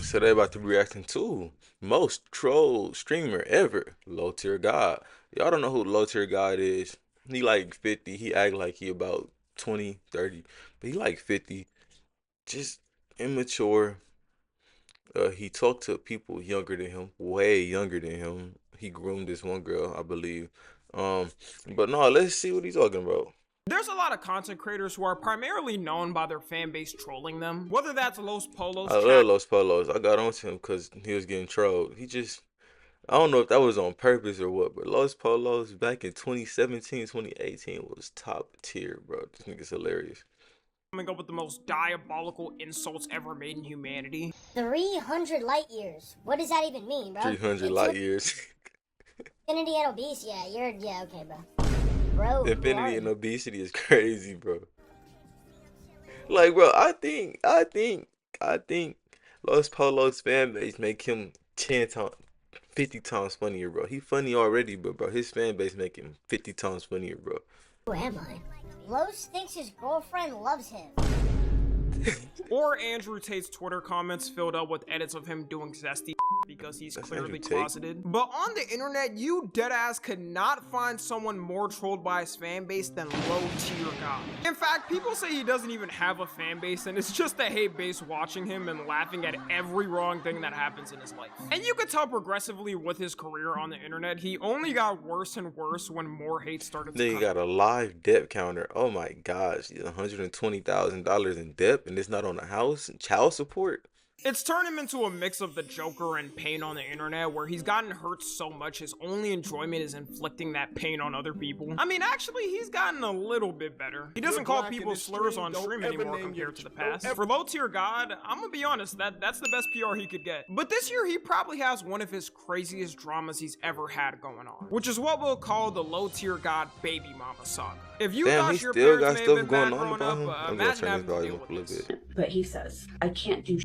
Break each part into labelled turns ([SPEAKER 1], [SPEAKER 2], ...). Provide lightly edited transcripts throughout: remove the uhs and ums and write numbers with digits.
[SPEAKER 1] So they about to be reacting to most troll streamer ever, LowTierGod. Y'all don't know who LowTierGod is. He like 50. He act like he about 20, 30, but he like 50. Just immature. He talked to people younger than him, way younger than him. He groomed this one girl, I believe. Um, but no, let's see what he's talking about.
[SPEAKER 2] There's a lot of content creators who are primarily known by their fan base trolling them, whether that's Los Polos
[SPEAKER 1] I love Los Polos. I got onto him because he was getting trolled. I don't know if that was on purpose or what, but Los Polos back in 2017, 2018 was top tier, bro. This nigga's hilarious.
[SPEAKER 2] coming up with the most diabolical insults ever made in humanity.
[SPEAKER 3] 300 light years. What does that even mean, bro?
[SPEAKER 1] 300 light years.
[SPEAKER 3] Infinity and obese, yeah, okay, bro. Bro,
[SPEAKER 1] Infinity and obesity is crazy, bro. Like, bro, I think Los Polos fan base make him 10 times, 50 times funnier, bro. He funny already, but bro, his fan base make him 50 times funnier, bro.
[SPEAKER 3] Who am I? Los thinks his girlfriend loves him.
[SPEAKER 2] Or Andrew Tate's Twitter comments filled up with edits of him doing zesty because he's clearly closeted. But on the internet, you deadass could not find someone more trolled by his fan base than LowTierGod. In fact, people say he doesn't even have a fan base and it's just a hate base watching him and laughing at every wrong thing that happens in his life. And you could tell progressively with his career on the internet, he only got worse and worse when more hate started to
[SPEAKER 1] Then
[SPEAKER 2] come.
[SPEAKER 1] you got a live debt counter. Oh my gosh, he's $120,000 in debt, and it's not on a house and child support.
[SPEAKER 2] It's turned him into a mix of the Joker and pain on the internet, where he's gotten hurt so much his only enjoyment is inflicting that pain on other people. I mean, actually, he's gotten a little bit better. He doesn't call people slurs on stream anymore compared to the past. For LowTierGod, I'm gonna be honest, that's the best PR he could get. But this year, he probably has one of his craziest dramas he's ever had going on, which is what we'll call the LowTierGod baby mama saga. If you
[SPEAKER 1] Damn, he
[SPEAKER 2] thought your
[SPEAKER 1] still got
[SPEAKER 2] parents may have
[SPEAKER 1] stuff
[SPEAKER 2] been bad
[SPEAKER 1] going on
[SPEAKER 2] growing
[SPEAKER 1] about him.
[SPEAKER 2] up,
[SPEAKER 1] I'm gonna
[SPEAKER 2] imagine
[SPEAKER 1] turn this
[SPEAKER 2] having to
[SPEAKER 1] volume
[SPEAKER 2] deal
[SPEAKER 1] up a
[SPEAKER 2] with
[SPEAKER 1] little
[SPEAKER 2] this.
[SPEAKER 1] bit.
[SPEAKER 4] But he says, I can't do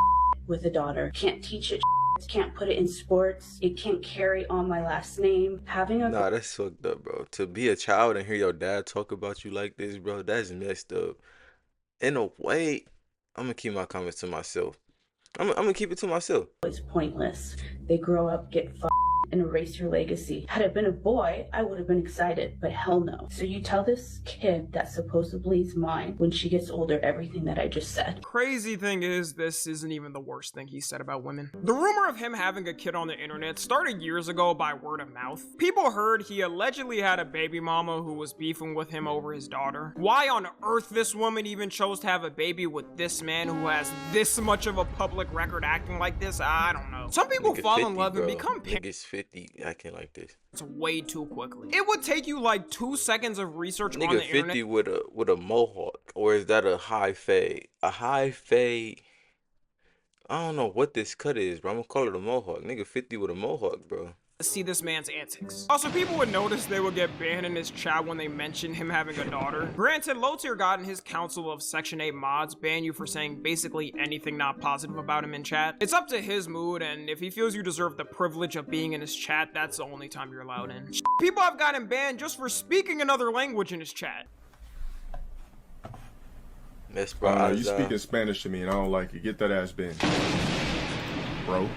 [SPEAKER 4] with a daughter, can't teach it, can't put it in sports, it can't carry on my last name. Having a
[SPEAKER 1] Nah, that's fucked up, bro. To be a child and hear your dad talk about you like this, bro, that's messed up. In a way, I'm gonna keep my comments to myself. I'm gonna keep it to myself.
[SPEAKER 4] is pointless. They grow up, get and erase your legacy. Had it been a boy, I would have been excited, but hell no. So you tell this kid that supposedly is mine when she gets older everything that I just said.
[SPEAKER 2] Crazy thing is, this isn't even the worst thing he said about women. The rumor of him having a kid on the internet started years ago by word of mouth. People heard he allegedly had a baby mama who was beefing with him over his daughter. Why on earth this woman even chose to have a baby with this man who has this much of a public record acting like this, I don't know. Some people
[SPEAKER 1] Nigga
[SPEAKER 2] fall
[SPEAKER 1] 50,
[SPEAKER 2] in love
[SPEAKER 1] bro.
[SPEAKER 2] and become
[SPEAKER 1] Niggas 50 acting like this.
[SPEAKER 2] way too quickly. It would take you like 2 seconds of research on
[SPEAKER 1] Nigga
[SPEAKER 2] the
[SPEAKER 1] 50
[SPEAKER 2] internet.
[SPEAKER 1] with a mohawk, or is that a high fade? A high fade. I don't know what this cut is, bro. I'm gonna call it a mohawk. Nigga 50 with a mohawk, bro.
[SPEAKER 2] See this man's antics. Also, people would notice they would get banned in his chat when they mentioned him having a daughter. Granted, LowTierGod and his council of Section 8 mods ban you for saying basically anything not positive about him in chat. It's up to his mood, and if he feels you deserve the privilege of being in his chat, that's the only time you're allowed in. People have gotten banned just for speaking another language in his chat.
[SPEAKER 1] That's bro.
[SPEAKER 5] You speaking Spanish to me and I don't like it. Get that ass banned, bro.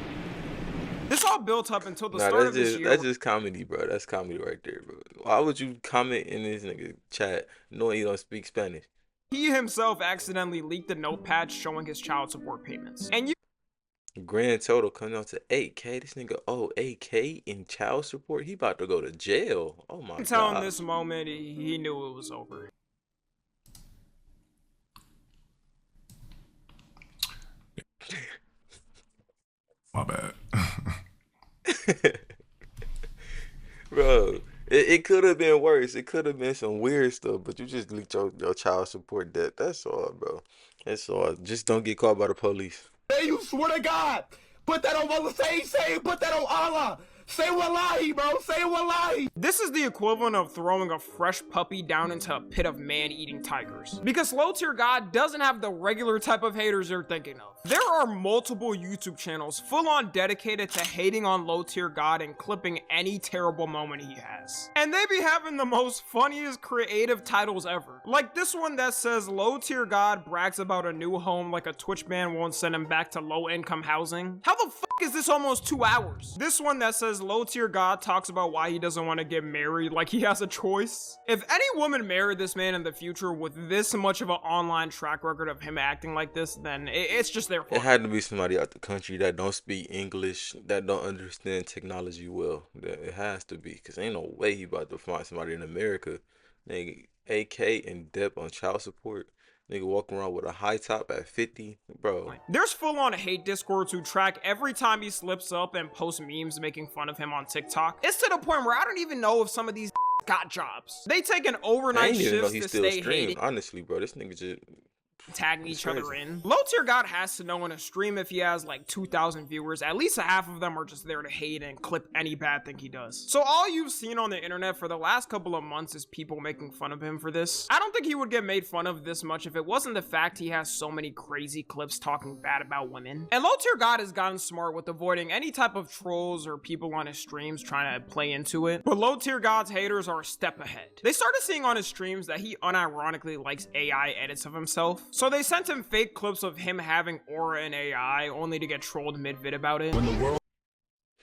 [SPEAKER 2] This all built up until the start of this year.
[SPEAKER 1] That's just comedy, bro. That's comedy right there, bro. Why would you comment in this nigga chat knowing you don't speak Spanish?
[SPEAKER 2] He himself accidentally leaked a notepad showing his child support payments. And you
[SPEAKER 1] Grand total coming out to 8K. This nigga owe 8K in child support. He about to go to jail. Oh my
[SPEAKER 2] can tell in
[SPEAKER 1] god.
[SPEAKER 2] this moment he knew it was over.
[SPEAKER 5] My bad.
[SPEAKER 1] Bro, it could have been worse. It could have been some weird stuff, but you just leaked your child support debt. That's all, bro. That's all. Just don't get caught by the police.
[SPEAKER 6] Hey, you swear to God, put that on Mother say, put that on Allah. Say wallahi, bro. Say wallahi.
[SPEAKER 2] This is the equivalent of throwing a fresh puppy down into a pit of man-eating tigers. Because LowTierGod doesn't have the regular type of haters you're thinking of. There are multiple YouTube channels full-on dedicated to hating on LowTierGod and clipping any terrible moment he has. And they be having the most funniest creative titles ever. Like this one that says LowTierGod brags about a new home like a Twitch ban won't send him back to low-income housing. How the fuck is this almost 2 hours? This one that says LowTierGod talks about why he doesn't want to get married like he has a choice. If any woman married this man in the future with this much of an online track record of him acting like this, then it's just their fault.
[SPEAKER 1] It had to be somebody out the country that don't speak English, that don't understand technology well. It has to be, because ain't no way he about to find somebody in America. Nigga, AK and Depp on child support. Nigga walking around with a high top at 50, bro.
[SPEAKER 2] There's full-on hate discords who track every time he slips up and post memes making fun of him on TikTok. It's to the point where I don't even know if some of these got jobs. They take an overnight shifts to stay hating.
[SPEAKER 1] Honestly, bro, this nigga just
[SPEAKER 2] tagging each other in. LowTierGod has to know in a stream if he has like 2,000 viewers, at least a half of them are just there to hate and clip any bad thing he does. So all you've seen on the internet for the last couple of months is people making fun of him for this. I don't think he would get made fun of this much if it wasn't the fact he has so many crazy clips talking bad about women. And LowTierGod has gotten smart with avoiding any type of trolls or people on his streams trying to play into it. But LowTierGod's haters are a step ahead. They started seeing on his streams that he unironically likes AI edits of himself. So they sent him fake clips of him having aura and AI only to get trolled mid-vid about it.
[SPEAKER 6] When the world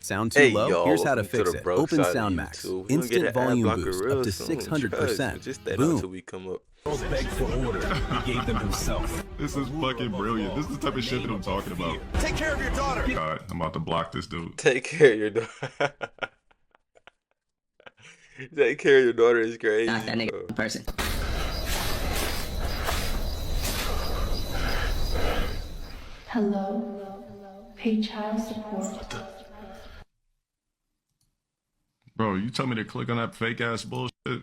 [SPEAKER 7] Sound too low?
[SPEAKER 1] Yo,
[SPEAKER 7] Here's how to
[SPEAKER 1] welcome
[SPEAKER 7] fix
[SPEAKER 1] the
[SPEAKER 7] it.
[SPEAKER 1] broke
[SPEAKER 7] Open
[SPEAKER 1] side of
[SPEAKER 7] SoundMax.
[SPEAKER 1] YouTube. We gonna get
[SPEAKER 7] Instant
[SPEAKER 1] an ad
[SPEAKER 7] volume
[SPEAKER 1] blocker
[SPEAKER 7] boost
[SPEAKER 1] real
[SPEAKER 7] up to
[SPEAKER 1] soon.
[SPEAKER 7] 600%.
[SPEAKER 1] Just stay
[SPEAKER 7] Boom.
[SPEAKER 1] until we come up.
[SPEAKER 6] begged for order, he gave them himself.
[SPEAKER 5] This is fucking brilliant. This is the type of shit that I'm talking about.
[SPEAKER 6] Take care of your daughter.
[SPEAKER 5] God, I'm about to block this dude.
[SPEAKER 1] Take care of your daughter. Take care of your daughter is crazy.
[SPEAKER 8] Not that nigga
[SPEAKER 1] bro.
[SPEAKER 8] person.
[SPEAKER 4] Hello? Pay child support.
[SPEAKER 5] Bro, you tell me to click on that fake ass bullshit? You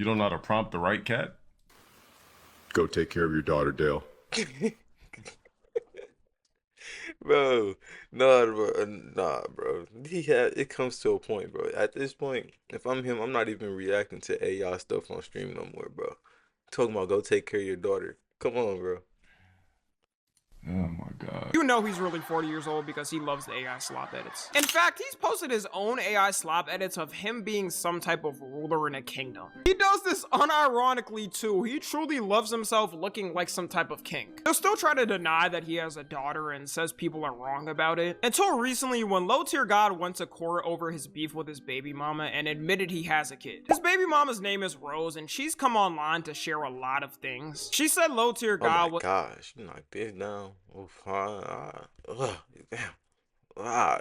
[SPEAKER 5] don't know how to prompt the right cat? Go take care of your daughter, Dale.
[SPEAKER 1] Bro, nah, bro. It comes to a point, bro. At this point, if I'm him, I'm not even reacting to AI stuff on stream no more, bro. Talking about go take care of your daughter. Come on, bro.
[SPEAKER 5] Oh my god.
[SPEAKER 2] You know he's really 40 years old because he loves the AI slop edits. In fact, he's posted his own AI slop edits of him being some type of ruler in a kingdom. He does this unironically too. He truly loves himself looking like some type of king. He'll still try to deny that he has a daughter and says people are wrong about it. Until recently when LowTierGod went to court over his beef with his baby mama and admitted he has a kid. His baby mama's name is Rose and she's come online to share a lot of things. She said LowTierGod
[SPEAKER 1] Oh my gosh, you knocked this down.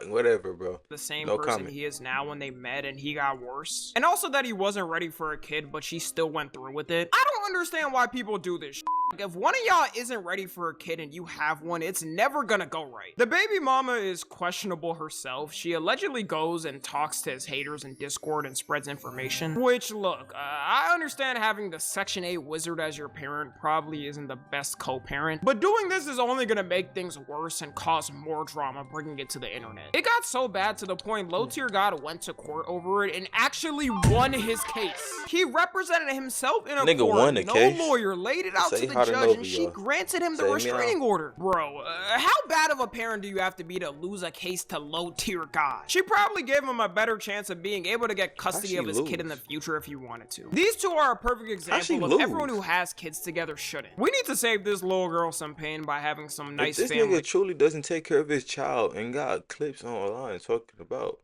[SPEAKER 1] Whatever, bro.
[SPEAKER 2] The same
[SPEAKER 1] No
[SPEAKER 2] person
[SPEAKER 1] comment.
[SPEAKER 2] he is now when they met and he got worse. And also that he wasn't ready for a kid, but she still went through with it. I don't understand why people do this shit. Like, if one of y'all isn't ready for a kid and you have one, it's never gonna go right. The baby mama is questionable herself. She allegedly goes and talks to his haters in Discord and spreads information. Which, look, I understand having the Section 8 wizard as your parent probably isn't the best co-parent, but doing this is only gonna make things worse and cause more drama bringing it to the internet. It got so bad to the point LowTierGod went to court over it and actually won his case. He represented himself in a
[SPEAKER 1] Nigga
[SPEAKER 2] court.
[SPEAKER 1] won the
[SPEAKER 2] No
[SPEAKER 1] case?
[SPEAKER 2] lawyer laid it out
[SPEAKER 1] Say
[SPEAKER 2] to the
[SPEAKER 1] how to
[SPEAKER 2] judge
[SPEAKER 1] know
[SPEAKER 2] and
[SPEAKER 1] me,
[SPEAKER 2] she
[SPEAKER 1] y'all.
[SPEAKER 2] granted him the
[SPEAKER 1] Say me
[SPEAKER 2] restraining
[SPEAKER 1] out.
[SPEAKER 2] order. Bro, how bad of a parent do you have to be to lose a case to LowTierGod? She probably gave him a better chance of being able to get custody
[SPEAKER 1] she
[SPEAKER 2] of his kid in the
[SPEAKER 1] lose?
[SPEAKER 2] future if he wanted to. These two are a perfect
[SPEAKER 1] she
[SPEAKER 2] example of
[SPEAKER 1] lose?
[SPEAKER 2] everyone who has kids together shouldn't. We need to save this little girl some pain by having some nice
[SPEAKER 1] If this
[SPEAKER 2] family.
[SPEAKER 1] nigga truly doesn't take care of his child and got clips online talking about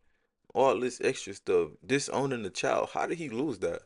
[SPEAKER 1] all this extra stuff, disowning the child, how did he lose that?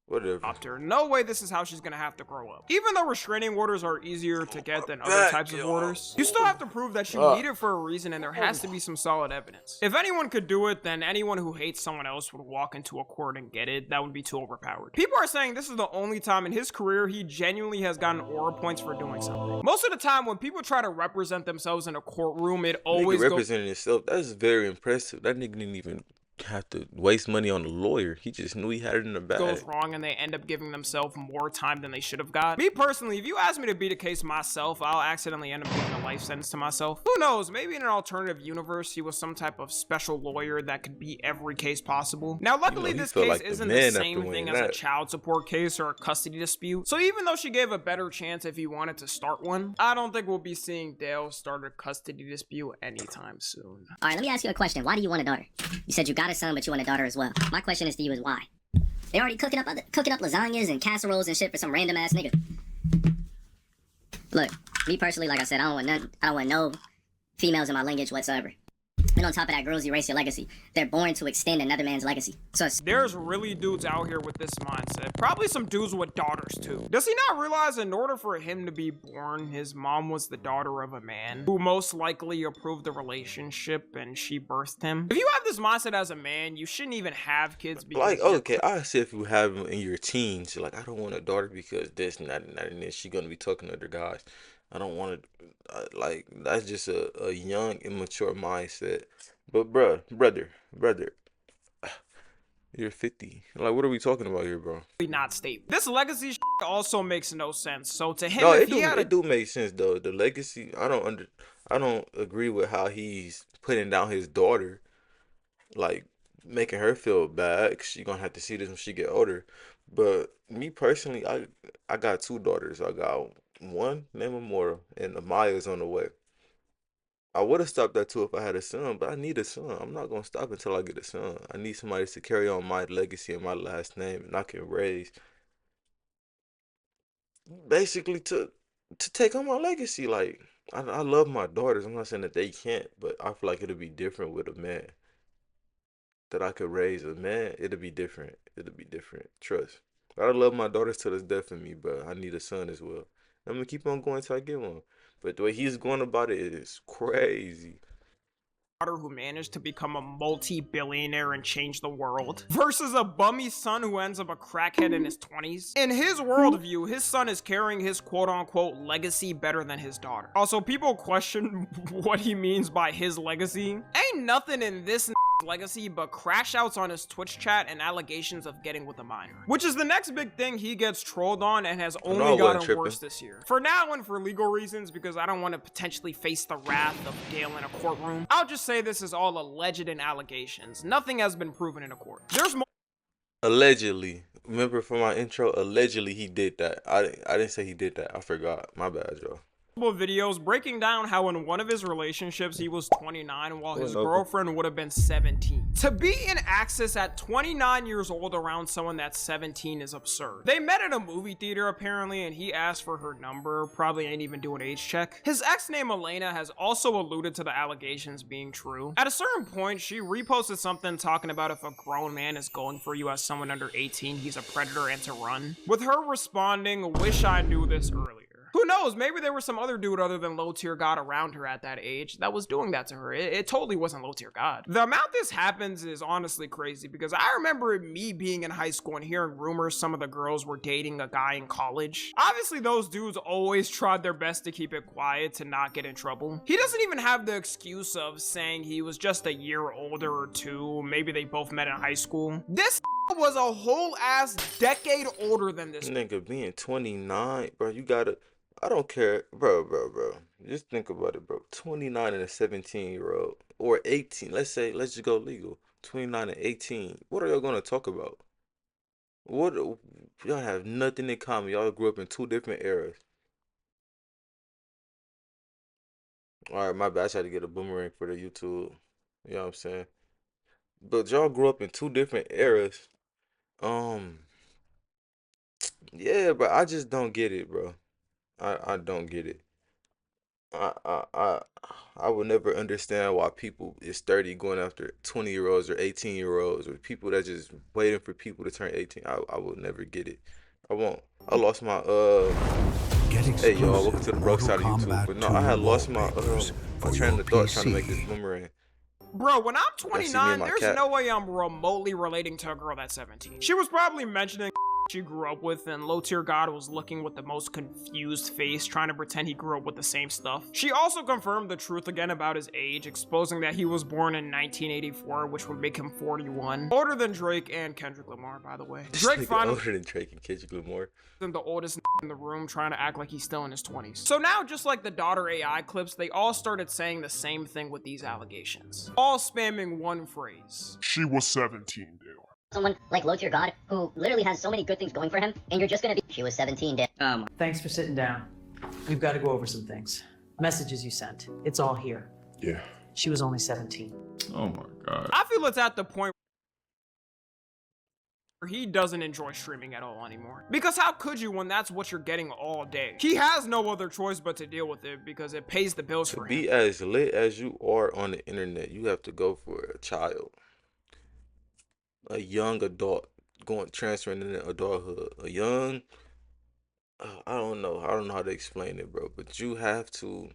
[SPEAKER 1] Whatever.
[SPEAKER 2] No way this is how she's gonna have to grow up. Even though restraining orders are easier to get than other types of orders, you still have to prove that you need it for a reason and there has to be some solid evidence. If anyone could do it, then anyone who hates someone else would walk into a court and get it. That would be too overpowered. People are saying this is the only time in his career he genuinely has gotten aura points for doing something. Most of the time when people try to represent themselves in a courtroom, it always
[SPEAKER 1] Nigga
[SPEAKER 2] goes
[SPEAKER 1] representing himself, that's very impressive. That nigga didn't even have to waste money on a lawyer. He just knew he had it in the
[SPEAKER 2] goes
[SPEAKER 1] bag.
[SPEAKER 2] wrong and they end up giving themselves more time than they should have got. Me personally, if you ask me to beat a case myself, I'll accidentally end up giving a life sentence to myself. Who knows, maybe in an alternative universe he was some type of special lawyer that could beat every case possible. Now luckily this case
[SPEAKER 1] like
[SPEAKER 2] isn't the same thing as a child support case or a custody dispute, so even though she gave a better chance if he wanted to start one, I don't think we'll be seeing Dale start a custody dispute anytime soon.
[SPEAKER 8] Alright, let me ask you a question. Why do you want a daughter? You said you got a son, but you want a daughter as well. My question is to you is why? They already cooking up lasagnas and casseroles and shit for some random ass nigga. Look, me personally, like I said, I don't want no females in my lineage whatsoever. And on top of that, girls erase your legacy. They're born to extend another man's legacy. So
[SPEAKER 2] there's really dudes out here with this mindset. Probably some dudes with daughters too. Does he not realize in order for him to be born, his mom was the daughter of a man who most likely approved the relationship and she birthed him? If you have this mindset as a man, you shouldn't even have kids.
[SPEAKER 1] Like, okay, I say if you have them in your teens, like, I don't want a daughter because this and that and that, and then she gonna be talking to other guys. I don't want to, like, that's just a young, immature mindset. But, brother, you're 50. Like, what are we talking about here, bro?
[SPEAKER 2] Not stable. This legacy shit also makes no sense. So to him,
[SPEAKER 1] no,
[SPEAKER 2] if
[SPEAKER 1] it do make sense though. The legacy, I don't agree with how he's putting down his daughter, like making her feel bad. 'Cause she gonna have to see this when she get older. But me personally, I got 2 daughters. I got one named Amora, and Amaya's on the way. I would have stopped that too if I had a son, but I need a son. I'm not gonna stop until I get a son. I need somebody to carry on my legacy and my last name, and I can raise, basically to take on my legacy. Like, I love my daughters. I'm not saying that they can't, but I feel like it'll be different with a man. That I could raise a man, it'll be different. It'll be different. Trust. I love my daughters till it's death in me, but I need a son as well. I'm gonna keep on going till I get one. But the way he's going about it is crazy.
[SPEAKER 2] Who managed to become a multi-billionaire and change the world versus a bummy son who ends up a crackhead in his 20s. In his worldview, his son is carrying his quote-unquote legacy better than his daughter. Also, people question what he means by his legacy. Ain't nothing in this legacy but crash outs on his Twitch chat and allegations of getting with a minor, which is the next big thing he gets trolled on and has only gotten worse this year. For now and for legal reasons, because I don't want to potentially face the wrath of Dale in a courtroom, I'll just say this is all alleged and allegations. Nothing has been proven in a court. There's more.
[SPEAKER 1] Allegedly. Remember from my intro, allegedly he did that. I didn't say he did that. I forgot. My bad, y'all.
[SPEAKER 2] Videos breaking down how in one of his relationships he was 29 while his girlfriend would have been 17. To be in access at 29 years old around someone that's 17 is absurd. They met at a movie theater apparently and he asked for her number, probably ain't even do an age check. His ex named Elena has also alluded to the allegations being true. At a certain point, she reposted something talking about if a grown man is going for you as someone under 18, he's a predator and to run. With her responding, "Wish I knew this earlier." Who knows, maybe there was some other dude other than LowTierGod around her at that age that was doing that to her. It totally wasn't LowTierGod. The amount this happens is honestly crazy because I remember me being in high school and hearing rumors some of the girls were dating a guy in college. Obviously those dudes always tried their best to keep it quiet to not get in trouble. He doesn't even have the excuse of saying he was just a year older or 2, maybe they both met in high school. This was a whole ass decade older than this
[SPEAKER 1] nigga being 29, bro. You gotta, I don't care, bro. Just think about it, bro. 29 and a 17-year-old or 18. Let's just go legal. 29 and 18. What are y'all gonna talk about? Y'all have nothing in common. Y'all grew up in 2 different eras. All right, my bad. I tried to get a boomerang for the YouTube. You know what I'm saying? But y'all grew up in 2 different eras. Yeah, but I just don't get it, bro. I don't get it. I would never understand why people is 30 going after 20-year-olds or 18-year-olds or people that just waiting for people to turn 18. I will never get it. I won't. I lost my hey y'all, welcome to the broke side of YouTube. But no, I had lost my train of thought trying to make this boomerang.
[SPEAKER 2] Bro, when I'm 29, there's no way I'm remotely relating to a girl that's 17. She was probably mentioning she grew up with, and LowTierGod was looking with the most confused face, trying to pretend he grew up with the same stuff. She also confirmed the truth again about his age, exposing that he was born in 1984, which would make him 41. Older than Drake and Kendrick Lamar, by the way. Drake finally
[SPEAKER 1] older than Drake and Kendrick Lamar.
[SPEAKER 2] The oldest in the room, trying to act like he's still in his 20s. So now, just like the daughter AI clips, they all started saying the same thing with these allegations. All spamming one phrase.
[SPEAKER 5] She was 17, Dale.
[SPEAKER 8] Someone like LowTierGod, who literally has so many good things going for him, and you're just gonna be. She was 17, Dale.
[SPEAKER 9] Thanks for sitting down. We've got to go over some things. Messages you sent. It's all here.
[SPEAKER 5] Yeah.
[SPEAKER 9] She was only 17.
[SPEAKER 5] Oh my God.
[SPEAKER 2] I feel it's at the point where he doesn't enjoy streaming at all anymore. Because how could you when that's what you're getting all day? He has no other choice but to deal with it because it pays the bills for him.
[SPEAKER 1] To be as lit as you are on the internet, you have to go for a child. A young adult transferring into adulthood. A young, I don't know how to explain it, bro. But you have to,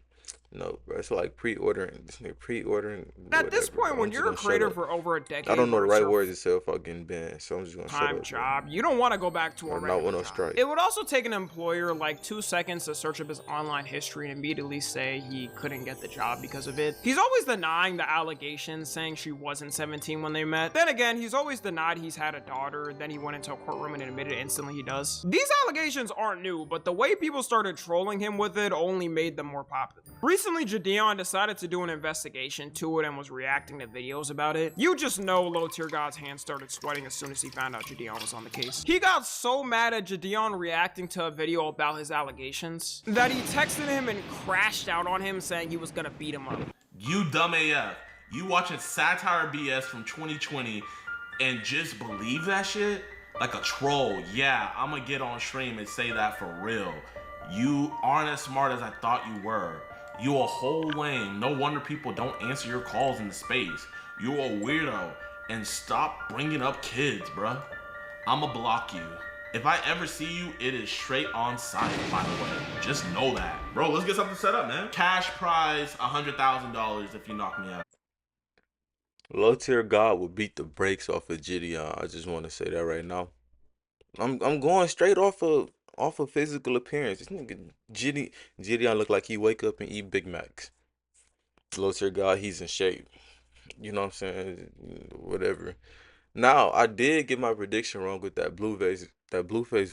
[SPEAKER 1] no, bro. It's like pre-ordering. Pre-ordering.
[SPEAKER 2] At this point, when you're a creator for over a decade,
[SPEAKER 1] I don't know the right words to say without getting banned, so I'm just gonna shut
[SPEAKER 2] time
[SPEAKER 1] up.
[SPEAKER 2] job. You don't want to go back to a regular
[SPEAKER 1] no
[SPEAKER 2] job.
[SPEAKER 1] strike.
[SPEAKER 2] It would also take an employer like 2 seconds to search up his online history and immediately say he couldn't get the job because of it. He's always denying the allegations, saying she wasn't 17 when they met. Then again, he's always denied he's had a daughter. Then he went into a courtroom and admitted instantly he does. These allegations aren't new, but the way people started trolling him with it only made them more popular. Recently, Gideon decided to do an investigation to it and was reacting to videos about it. You just know LowTierGod's hands started sweating as soon as he found out Gideon was on the case. He got so mad at Gideon reacting to a video about his allegations that he texted him and crashed out on him, saying he was gonna beat him up.
[SPEAKER 10] You dumb AF. You watching satire BS from 2020 and just believe that shit? Like a troll. Yeah, I'm gonna get on stream and say that for real. You aren't as smart as I thought you were. You a whole lame. No wonder people don't answer your calls in the space. You a weirdo. And stop bringing up kids, bruh. I'ma block you. If I ever see you, it is straight on sight, by the way. Just know that. Bro, let's get something set up, man. Cash prize, $100,000 if you knock me out.
[SPEAKER 1] LowTierGod will beat the brakes off of Gideon. I just want to say that right now. I'm going straight off of physical appearance. This nigga Gideon look like he wake up and eat Big Macs. LowTierGod, he's in shape. You know what I'm saying? Whatever. Now, I did get my prediction wrong with that Blueface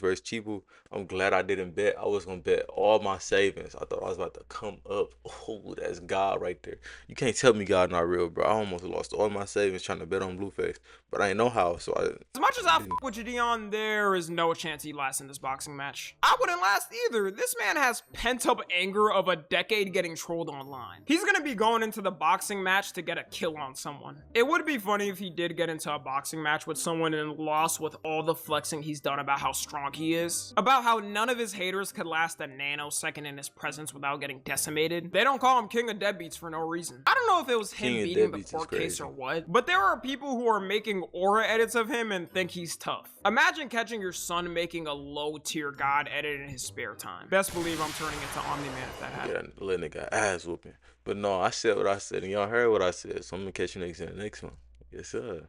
[SPEAKER 1] versus Chibu. I'm glad I didn't bet. I was gonna bet all my savings. I thought I was about to come up. Oh, that's God right there. You can't tell me God not real, bro. I almost lost all my savings trying to bet on Blueface, but I ain't know how. So
[SPEAKER 2] As much as I fuck with Gideon, there is no chance he lasts in this boxing match. I wouldn't last either. This man has pent-up anger of a decade getting trolled online. He's gonna be going into the boxing match to get a kill on someone. It would be funny if he did get into a boxing match with someone and lost with all the flexing he's done about how strong he is, about how none of his haters could last a nanosecond in his presence without getting decimated. They don't call him King of Deadbeats for no reason. I don't know if it was him beating the court case or what, but there are people who are making aura edits of him and think he's tough. Imagine catching your son making a LowTierGod edit in his spare time. Best believe I'm turning into Omni-Man if that happens.
[SPEAKER 1] yeah, little nigga ass whooping. But no, I said what I said, and y'all heard what I said. So I'm gonna catch you niggas in the next one. Yes, sir.